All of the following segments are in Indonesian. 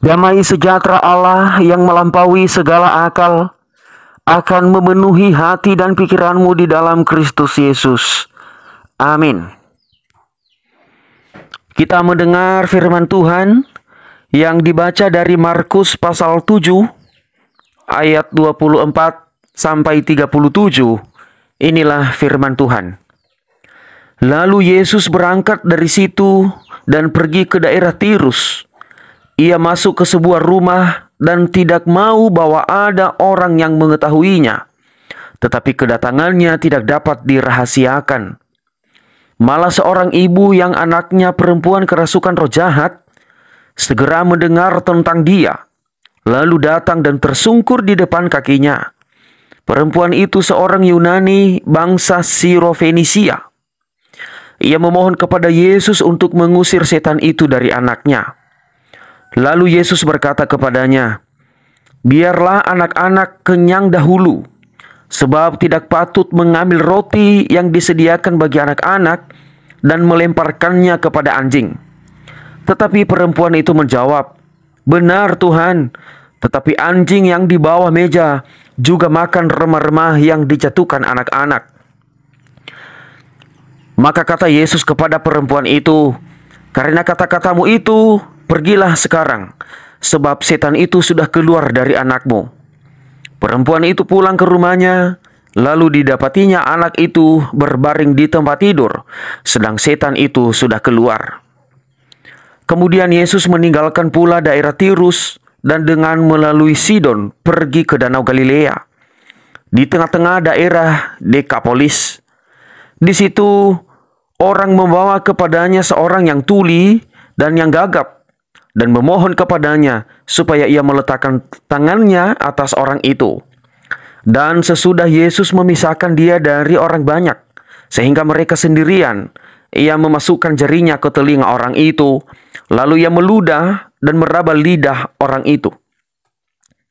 Damai sejahtera Allah yang melampaui segala akal akan memenuhi hati dan pikiranmu di dalam Kristus Yesus. Amin. Kita mendengar firman Tuhan yang dibaca dari Markus pasal 7 ayat 24 sampai 37. Inilah firman Tuhan. Lalu Yesus berangkat dari situ dan pergi ke daerah Tirus. Ia masuk ke sebuah rumah dan tidak mau bahwa ada orang yang mengetahuinya. Tetapi kedatangannya tidak dapat dirahasiakan. Malah seorang ibu yang anaknya perempuan kerasukan roh jahat segera mendengar tentang dia, lalu datang dan tersungkur di depan kakinya. Perempuan itu seorang Yunani bangsa Sirofenisia. Ia memohon kepada Yesus untuk mengusir setan itu dari anaknya. Lalu Yesus berkata kepadanya, "Biarlah anak-anak kenyang dahulu, sebab tidak patut mengambil roti yang disediakan bagi anak-anak dan melemparkannya kepada anjing." Tetapi perempuan itu menjawab, "Benar Tuhan, tetapi anjing yang di bawah meja juga makan remah-remah yang dijatuhkan anak-anak." Maka kata Yesus kepada perempuan itu, "Karena kata-katamu itu, pergilah sekarang, sebab setan itu sudah keluar dari anakmu." Perempuan itu pulang ke rumahnya, lalu didapatinya anak itu berbaring di tempat tidur, sedang setan itu sudah keluar. Kemudian Yesus meninggalkan pula daerah Tirus dan dengan melalui Sidon pergi ke Danau Galilea, di tengah-tengah daerah Dekapolis. Di situ orang membawa kepadanya seorang yang tuli dan yang gagap dan memohon kepadanya supaya ia meletakkan tangannya atas orang itu. Dan sesudah Yesus memisahkan dia dari orang banyak, sehingga mereka sendirian, ia memasukkan jarinya ke telinga orang itu, lalu ia meludah dan meraba lidah orang itu.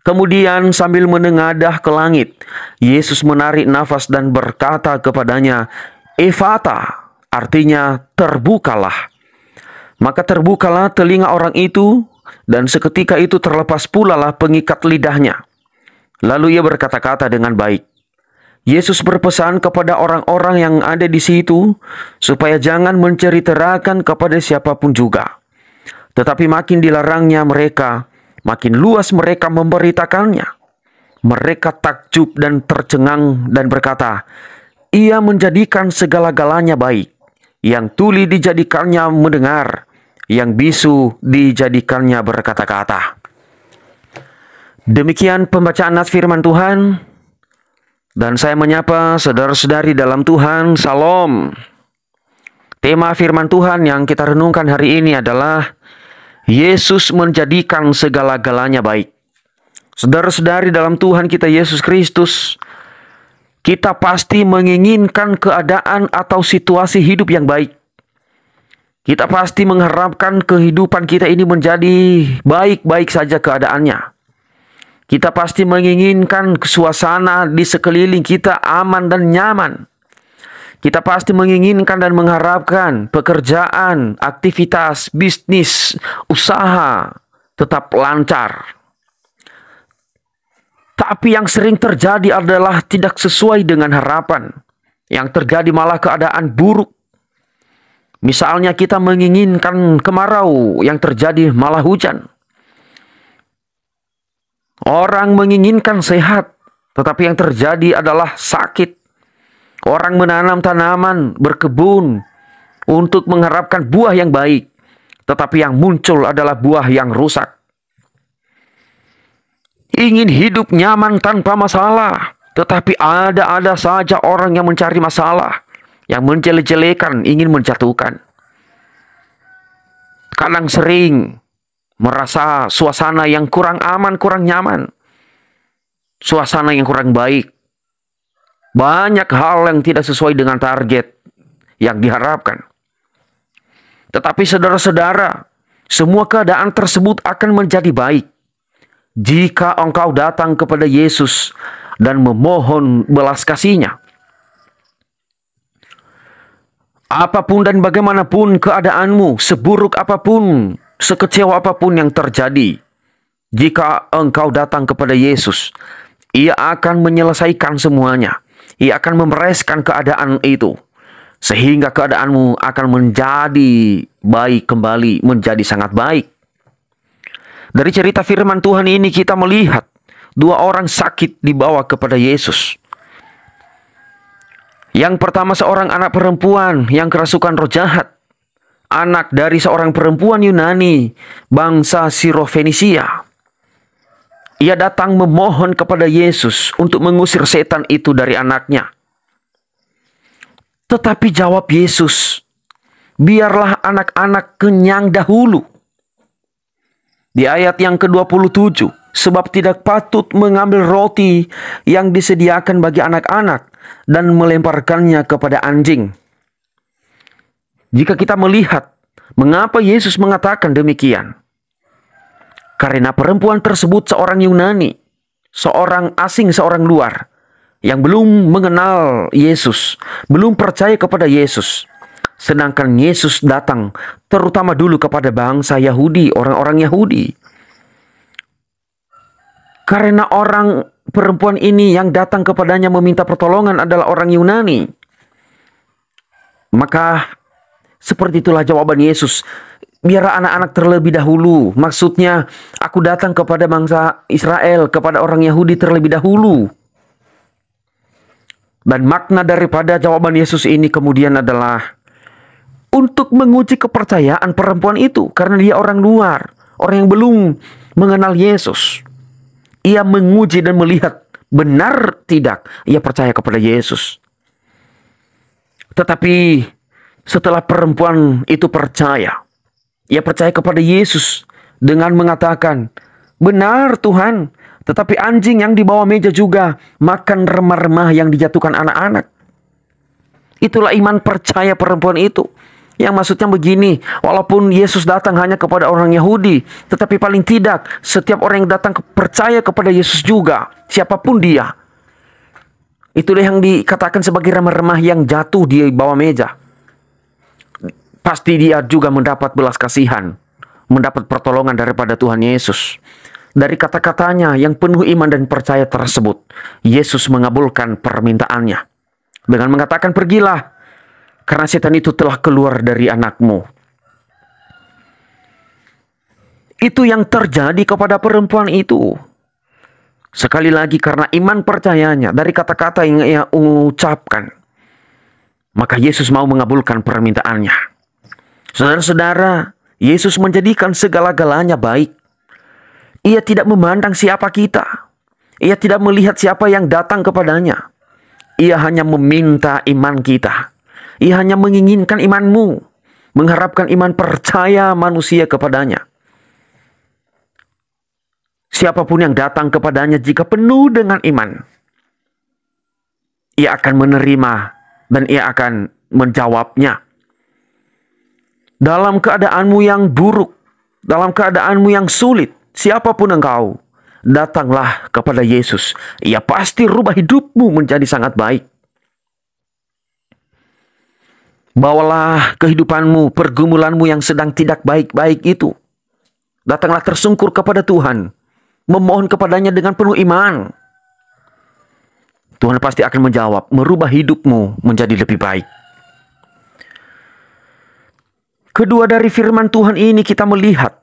Kemudian sambil menengadah ke langit, Yesus menarik nafas dan berkata kepadanya, "Efata," artinya terbukalah. Maka terbukalah telinga orang itu, dan seketika itu terlepas pula lah pengikat lidahnya. Lalu ia berkata-kata dengan baik. Yesus berpesan kepada orang-orang yang ada di situ supaya jangan menceritakan kepada siapapun juga. Tetapi makin dilarangnya mereka, makin luas mereka memberitakannya. Mereka takjub dan tercengang dan berkata, "Ia menjadikan segala-galanya baik. Yang tuli dijadikannya mendengar, yang bisu dijadikannya berkata-kata." Demikian pembacaan nas firman Tuhan. Dan saya menyapa saudara-saudari dalam Tuhan, Salam. Tema firman Tuhan yang kita renungkan hari ini adalah Yesus menjadikan segala-galanya baik. Saudara-saudari dalam Tuhan kita Yesus Kristus, kita pasti menginginkan keadaan atau situasi hidup yang baik. Kita pasti mengharapkan kehidupan kita ini menjadi baik-baik saja keadaannya. Kita pasti menginginkan suasana di sekeliling kita aman dan nyaman. Kita pasti menginginkan dan mengharapkan pekerjaan, aktivitas, bisnis, usaha tetap lancar. Tapi yang sering terjadi adalah tidak sesuai dengan harapan. Yang terjadi malah keadaan buruk. Misalnya kita menginginkan kemarau, yang terjadi malah hujan. Orang menginginkan sehat, tetapi yang terjadi adalah sakit. Orang menanam tanaman, berkebun untuk mengharapkan buah yang baik, tetapi yang muncul adalah buah yang rusak. Ingin hidup nyaman tanpa masalah, tetapi ada saja orang yang mencari masalah, yang menjelek-jelekan, ingin menjatuhkan. Kadang sering merasa suasana yang kurang aman, kurang nyaman. Suasana yang kurang baik. Banyak hal yang tidak sesuai dengan target yang diharapkan. Tetapi saudara-saudara, semua keadaan tersebut akan menjadi baik jika engkau datang kepada Yesus dan memohon belas kasih-Nya. Apapun dan bagaimanapun keadaanmu, seburuk apapun sekecewa apapun yang terjadi, jika engkau datang kepada Yesus, Ia akan menyelesaikan semuanya. Ia akan membereskan keadaan itu, sehingga keadaanmu akan menjadi baik kembali, menjadi sangat baik. Dari cerita firman Tuhan ini kita melihat dua orang sakit dibawa kepada Yesus. Yang pertama seorang anak perempuan yang kerasukan roh jahat, anak dari seorang perempuan Yunani, bangsa Sirofenisia. Ia datang memohon kepada Yesus untuk mengusir setan itu dari anaknya. Tetapi jawab Yesus, biarlah anak-anak kenyang dahulu. Di ayat yang ke-27, sebab tidak patut mengambil roti yang disediakan bagi anak-anak dan melemparkannya kepada anjing. Jika kita melihat mengapa Yesus mengatakan demikian, karena perempuan tersebut seorang Yunani, seorang asing, seorang luar, yang belum mengenal Yesus, belum percaya kepada Yesus. Sedangkan Yesus datang terutama dulu kepada bangsa Yahudi, orang-orang Yahudi. Karena orang perempuan ini yang datang kepadanya meminta pertolongan adalah orang Yunani, maka seperti itulah jawaban Yesus. Biarlah anak-anak terlebih dahulu. Maksudnya, aku datang kepada bangsa Israel, kepada orang Yahudi terlebih dahulu. Dan makna daripada jawaban Yesus ini kemudian adalah untuk menguji kepercayaan perempuan itu. Karena dia orang luar, orang yang belum mengenal Yesus. Ia menguji dan melihat benar tidak ia percaya kepada Yesus. Tetapi setelah perempuan itu percaya, ia percaya kepada Yesus dengan mengatakan, benar Tuhan, tetapi anjing yang di bawah meja juga makan remah-remah yang dijatuhkan anak-anak. Itulah iman percaya perempuan itu. Yang maksudnya begini, walaupun Yesus datang hanya kepada orang Yahudi, tetapi paling tidak setiap orang yang datang percaya kepada Yesus juga, siapapun dia. Itulah yang dikatakan sebagai remah-remah yang jatuh di bawah meja. Pasti dia juga mendapat belas kasihan, mendapat pertolongan daripada Tuhan Yesus. Dari kata-katanya yang penuh iman dan percaya tersebut, Yesus mengabulkan permintaannya dengan mengatakan, pergilah, karena setan itu telah keluar dari anakmu. Itu yang terjadi kepada perempuan itu. Sekali lagi, karena iman percayanya dari kata-kata yang ia ucapkan, maka Yesus mau mengabulkan permintaannya. Saudara-saudara, Yesus menjadikan segala-galanya baik. Ia tidak memandang siapa kita. Ia tidak melihat siapa yang datang kepadanya. Ia hanya meminta iman kita. Ia hanya menginginkan imanmu, mengharapkan iman percaya manusia kepadanya. Siapapun yang datang kepadanya jika penuh dengan iman, ia akan menerima dan ia akan menjawabnya. Dalam keadaanmu yang buruk, dalam keadaanmu yang sulit, siapapun engkau, datanglah kepada Yesus. Ia pasti rubah hidupmu menjadi sangat baik. Bawalah kehidupanmu, pergumulanmu yang sedang tidak baik-baik itu. Datanglah tersungkur kepada Tuhan, memohon kepadanya dengan penuh iman. Tuhan pasti akan menjawab, merubah hidupmu menjadi lebih baik. Kedua, dari firman Tuhan ini kita melihat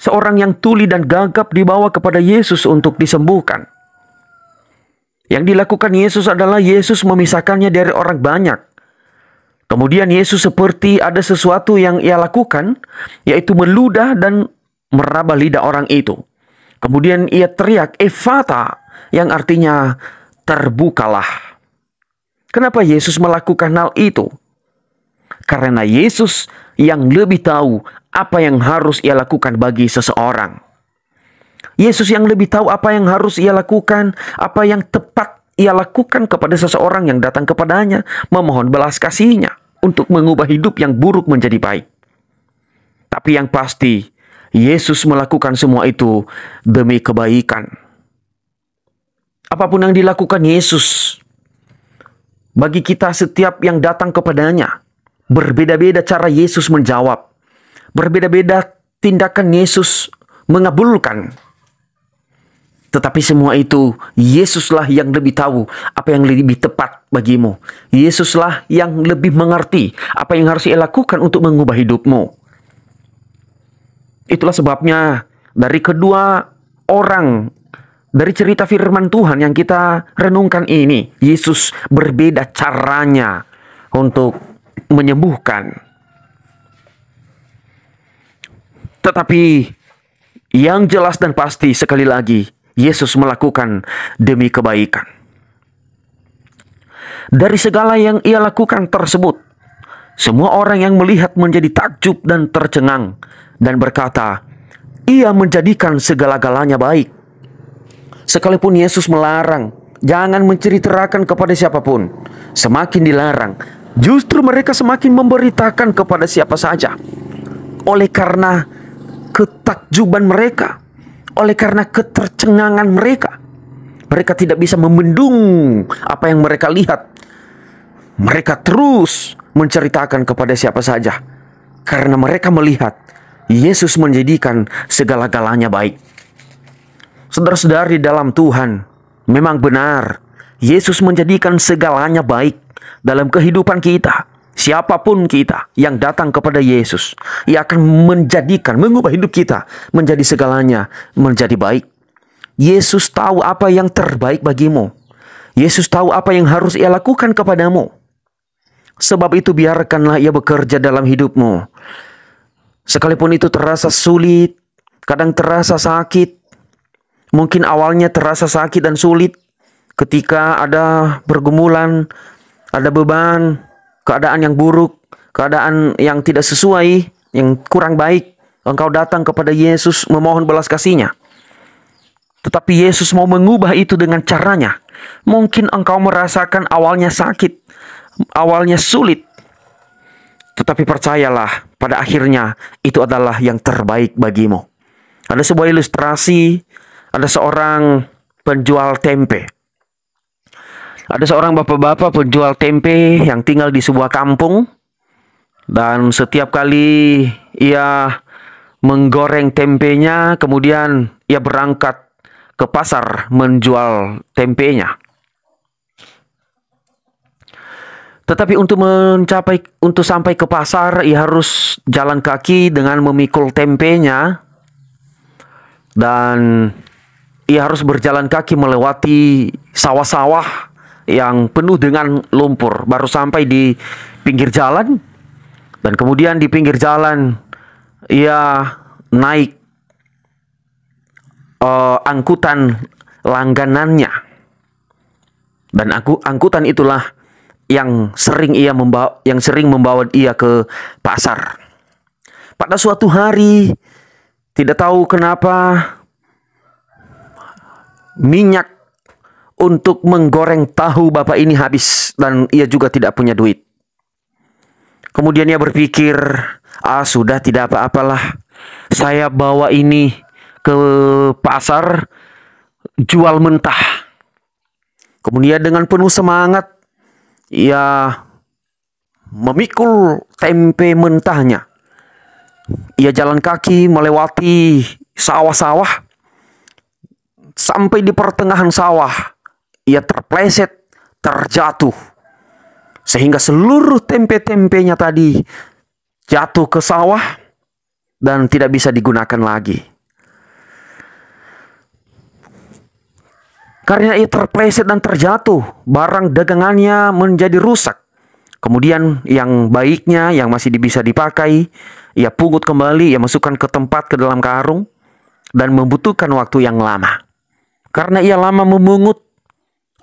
seorang yang tuli dan gagap dibawa kepada Yesus untuk disembuhkan. Yang dilakukan Yesus adalah Yesus memisahkannya dari orang banyak. Kemudian Yesus seperti ada sesuatu yang ia lakukan, yaitu meludah dan meraba lidah orang itu. Kemudian ia teriak, Efata, yang artinya terbukalah. Kenapa Yesus melakukan hal itu? Karena Yesus yang lebih tahu apa yang harus ia lakukan bagi seseorang. Yesus yang lebih tahu apa yang harus ia lakukan, apa yang tepat ia lakukan kepada seseorang yang datang kepadanya, memohon belas kasihnya untuk mengubah hidup yang buruk menjadi baik. Tapi yang pasti, Yesus melakukan semua itu demi kebaikan. Apapun yang dilakukan Yesus, bagi kita setiap yang datang kepadanya, berbeda-beda cara Yesus menjawab. Berbeda-beda tindakan Yesus mengabulkan. Tetapi semua itu, Yesuslah yang lebih tahu apa yang lebih tepat bagimu. Yesuslah yang lebih mengerti apa yang harus ia lakukan untuk mengubah hidupmu. Itulah sebabnya dari kedua orang dari cerita firman Tuhan yang kita renungkan ini, Yesus berbeda caranya untuk menyembuhkan. Tetapi yang jelas dan pasti sekali lagi, Yesus melakukan demi kebaikan. Dari segala yang ia lakukan tersebut, semua orang yang melihat menjadi takjub dan tercengang dan berkata, ia menjadikan segala-galanya baik. Sekalipun Yesus melarang, jangan menceritakan kepada siapapun. Semakin dilarang, justru mereka semakin memberitakan kepada siapa saja. Oleh karena ketakjuban mereka, oleh karena ketercengangan mereka, mereka tidak bisa membendung apa yang mereka lihat. Mereka terus menceritakan kepada siapa saja, karena mereka melihat Yesus menjadikan segala-galanya baik. Saudara-saudari dalam Tuhan, memang benar Yesus menjadikan segalanya baik dalam kehidupan kita. Siapapun kita yang datang kepada Yesus, ia akan mengubah hidup kita menjadi segalanya menjadi baik. Yesus tahu apa yang terbaik bagimu. Yesus tahu apa yang harus ia lakukan kepadamu. Sebab itu biarkanlah ia bekerja dalam hidupmu. Sekalipun itu terasa sulit, kadang terasa sakit. Mungkin awalnya terasa sakit dan sulit ketika ada pergumulan, ada beban, keadaan yang buruk, keadaan yang tidak sesuai, yang kurang baik. Engkau datang kepada Yesus memohon belas kasih-Nya. Tetapi Yesus mau mengubah itu dengan caranya. Mungkin engkau merasakan awalnya sakit, awalnya sulit. Tetapi percayalah, pada akhirnya itu adalah yang terbaik bagimu. Ada sebuah ilustrasi, ada seorang penjual tempe. Ada seorang bapak-bapak penjual tempe yang tinggal di sebuah kampung. Dan setiap kali ia menggoreng tempenya, kemudian ia berangkat ke pasar menjual tempenya. Tetapi untuk sampai ke pasar, ia harus jalan kaki dengan memikul tempenya. Dan ia harus berjalan kaki melewati sawah-sawah yang penuh dengan lumpur. Baru sampai di pinggir jalan. Dan kemudian di pinggir jalan ia naik angkutan langganannya. Dan angkutan itulah yang sering membawa ia ke pasar. Pada suatu hari, tidak tahu kenapa, minyak untuk menggoreng tahu bapak ini habis dan ia juga tidak punya duit. Kemudian ia berpikir, sudah tidak apa-apalah, saya bawa ini ke pasar jual mentah. Kemudian dengan penuh semangat ia memikul tempe mentahnya. Ia jalan kaki melewati sawah-sawah. Sampai di pertengahan sawah, ia terpleset, terjatuh. Sehingga seluruh tempe-tempenya tadi jatuh ke sawah dan tidak bisa digunakan lagi. Karena ia terpleset dan terjatuh, barang dagangannya menjadi rusak. Kemudian yang baiknya, yang masih bisa dipakai, ia pungut kembali, ia masukkan ke tempat ke dalam karung, dan membutuhkan waktu yang lama. Karena ia lama memungut,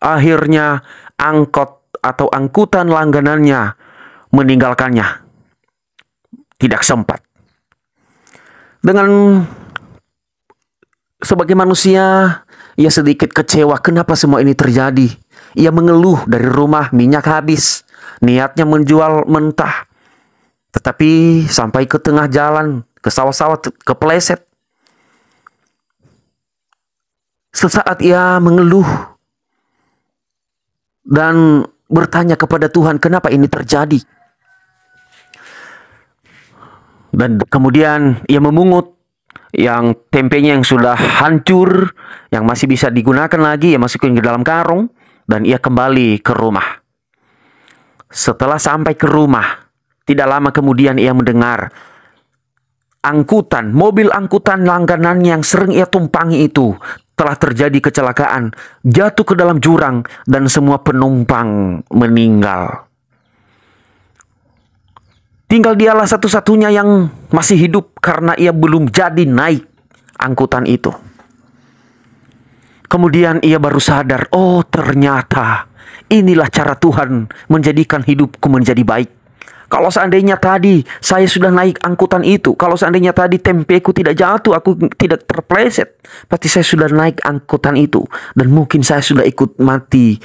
akhirnya angkot atau angkutan langganannya meninggalkannya. Tidak sempat. Dengan sebagai manusia, ia sedikit kecewa kenapa semua ini terjadi. Ia mengeluh dari rumah, minyak habis. Niatnya menjual mentah. Tetapi sampai ke tengah jalan, ke sawah-sawah, kepleset. Sesaat ia mengeluh dan bertanya kepada Tuhan, kenapa ini terjadi? Dan kemudian ia memungut yang tempenya yang sudah hancur, yang masih bisa digunakan lagi, ia masukin ke dalam karung, dan ia kembali ke rumah. Setelah sampai ke rumah, tidak lama kemudian ia mendengar mobil angkutan langganan yang sering ia tumpangi itu telah terjadi kecelakaan, jatuh ke dalam jurang, dan semua penumpang meninggal. Tinggal dialah satu-satunya yang masih hidup karena ia belum jadi naik angkutan itu. Kemudian ia baru sadar, oh ternyata inilah cara Tuhan menjadikan hidupku menjadi baik. Kalau seandainya tadi saya sudah naik angkutan itu, kalau seandainya tadi tempeku tidak jatuh, aku tidak terpleset, pasti saya sudah naik angkutan itu. Dan mungkin saya sudah ikut mati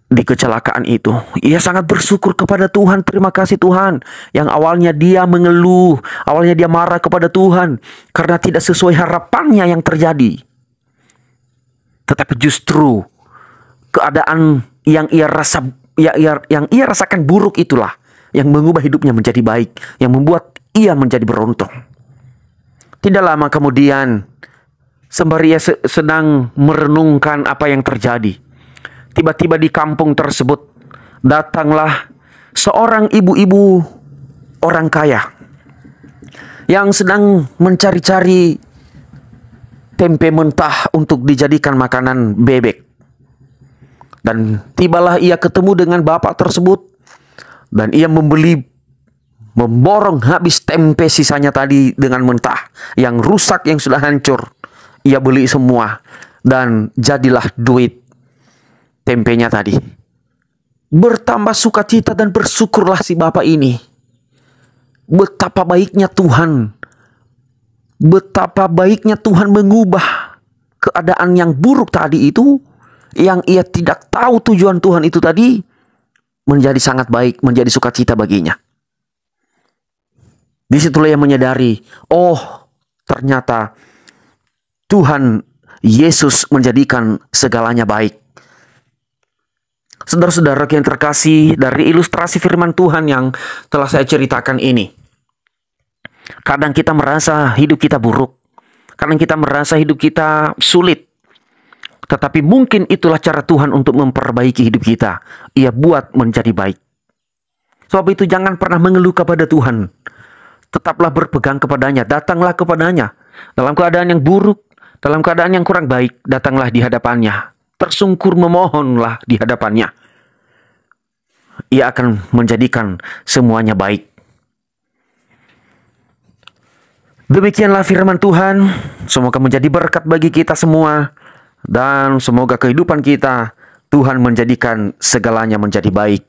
di kecelakaan itu. Ia sangat bersyukur kepada Tuhan. Terima kasih Tuhan. Yang awalnya dia mengeluh, awalnya dia marah kepada Tuhan karena tidak sesuai harapannya yang terjadi. Tetapi justru keadaan yang ia rasakan buruk itulah yang mengubah hidupnya menjadi baik, yang membuat ia menjadi beruntung. Tidak lama kemudian, sembari ia sedang merenungkan apa yang terjadi, tiba-tiba di kampung tersebut datanglah seorang ibu-ibu orang kaya yang sedang mencari-cari tempe mentah untuk dijadikan makanan bebek. Dan tibalah ia ketemu dengan bapak tersebut, dan ia memborong habis tempe sisanya tadi dengan mentah yang rusak, yang sudah hancur. Ia beli semua dan jadilah duit tempenya tadi. Bertambah sukacita dan bersyukurlah si bapak ini. Betapa baiknya Tuhan. Betapa baiknya Tuhan mengubah keadaan yang buruk tadi itu, yang ia tidak tahu tujuan Tuhan itu tadi, menjadi sangat baik, menjadi sukacita baginya. Disitulah ia menyadari, oh ternyata Tuhan Yesus menjadikan segalanya baik. Saudara-saudara yang terkasih, dari ilustrasi firman Tuhan yang telah saya ceritakan ini, kadang kita merasa hidup kita buruk, kadang kita merasa hidup kita sulit, tetapi mungkin itulah cara Tuhan untuk memperbaiki hidup kita. Ia buat menjadi baik. Sebab itu jangan pernah mengeluh kepada Tuhan. Tetaplah berpegang kepadanya, datanglah kepadanya. Dalam keadaan yang buruk, dalam keadaan yang kurang baik, datanglah di hadapannya. Tersungkur memohonlah di hadapannya. Ia akan menjadikan semuanya baik. Demikianlah firman Tuhan. Semoga menjadi berkat bagi kita semua. Dan semoga kehidupan kita, Tuhan menjadikan segalanya menjadi baik.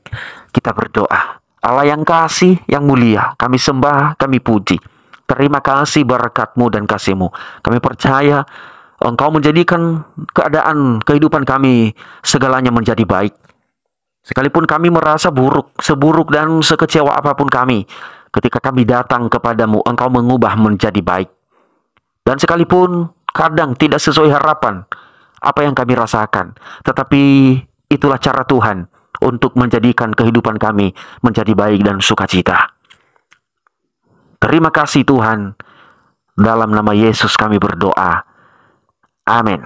Kita berdoa. Allah yang kasih, yang mulia, kami sembah, kami puji. Terima kasih berkat-Mu dan kasih-Mu. Kami percaya Engkau menjadikan keadaan kehidupan kami segalanya menjadi baik. Sekalipun kami merasa buruk, seburuk dan sekecewa apapun kami, ketika kami datang kepadamu, Engkau mengubah menjadi baik. Dan sekalipun kadang tidak sesuai harapan apa yang kami rasakan, tetapi itulah cara Tuhan untuk menjadikan kehidupan kami menjadi baik dan sukacita. Terima kasih Tuhan. Dalam nama Yesus kami berdoa. Amin.